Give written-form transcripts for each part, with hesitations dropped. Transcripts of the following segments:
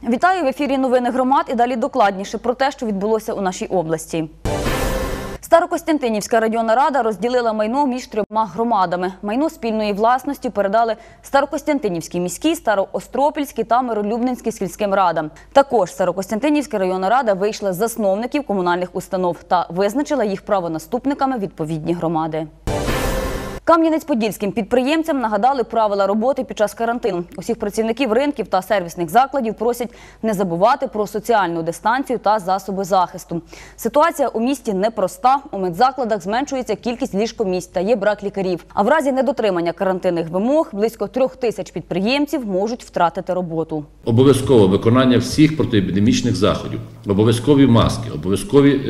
Вітаю, в ефірі новини громад і далі докладніше про те, що відбулося у нашій області. Старокостянтинівська районна рада розділила майно між 3 громадами. Майно спільної власності передали Старокостянтинівській міській, Староостропільській та Миролюбненській сільським радам. Також Старокостянтинівська районна рада вийшла з засновників комунальних установ та визначила їх правонаступниками відповідні громади. Кам'янець-Подільським підприємцям нагадали правила роботи під час карантину. Усіх працівників ринків та сервісних закладів просять не забувати про соціальну дистанцію та засоби захисту. Ситуація у місті непроста. У медзакладах зменшується кількість ліжкомісць та є брак лікарів. А в разі недотримання карантинних вимог близько 3000 підприємців можуть втратити роботу. Обов'язково виконання всіх протиепідемічних заходів, обов'язкові маски, обов'язкові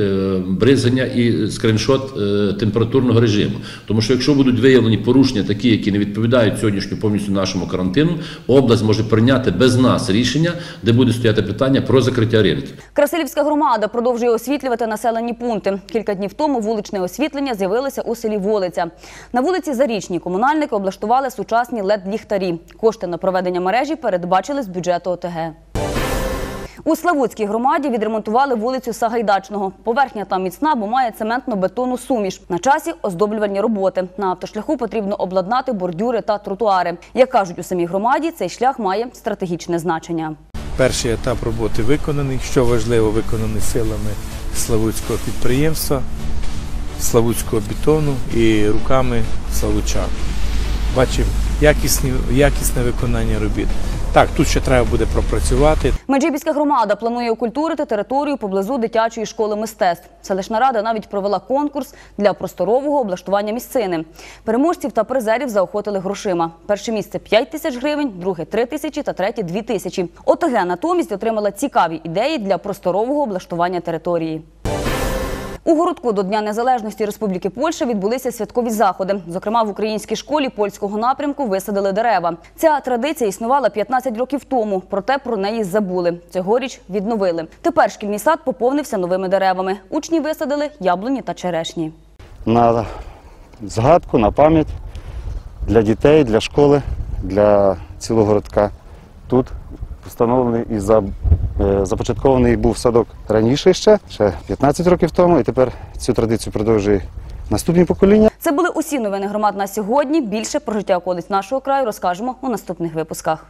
бризання і скріншот температурного режиму. Тому що якщо будуть виявлені порушення такі, які не відповідають сьогоднішньому повністю нашому карантину, область може прийняти без нас рішення, де буде стояти питання про закриття ринків. Красилівська громада продовжує освітлювати населені пункти. Кілька днів тому вуличне освітлення з'явилося у селі Волиця. На вулиці Зарічній комунальники облаштували сучасні LED-ліхтарі. Кошти на проведення мережі передбачили з бюджету ОТГ. У Славутській громаді відремонтували вулицю Сагайдачного. Поверхня там міцна, бо має цементно-бетонну суміш. На часі оздоблювальні роботи. На автошляху потрібно обладнати бордюри та тротуари. Як кажуть у самій громаді, цей шлях має стратегічне значення. Перший етап роботи виконаний, що важливо, виконаний силами Славутського підприємства, Славутського бетону і руками славутчан. Бачимо якісне виконання робіт. Так, тут ще треба буде пропрацювати. Меджибіська громада планує окультурити територію поблизу дитячої школи мистецтв. Селищна рада навіть провела конкурс для просторового облаштування місцини. Переможців та призерів заохотили грошима. Перше місце – 5 тисяч гривень, друге – 3 тисячі та третє – 2 тисячі. ОТГ натомість отримала цікаві ідеї для просторового облаштування території. У Городку до Дня Незалежності Республіки Польща відбулися святкові заходи. Зокрема, в українській школі польського напрямку висадили дерева. Ця традиція існувала 15 років тому, проте про неї забули. Цьогоріч відновили. Тепер шкільний сад поповнився новими деревами. Учні висадили яблуні та черешні. На згадку, на пам'ять для дітей, для школи, для цілого городка. Тут встановлений і започаткований був садок раніше ще 15 років тому, і тепер цю традицію продовжує наступні покоління. Це були усі новини громад на сьогодні. Більше про життя околиць нашого краю розкажемо у наступних випусках.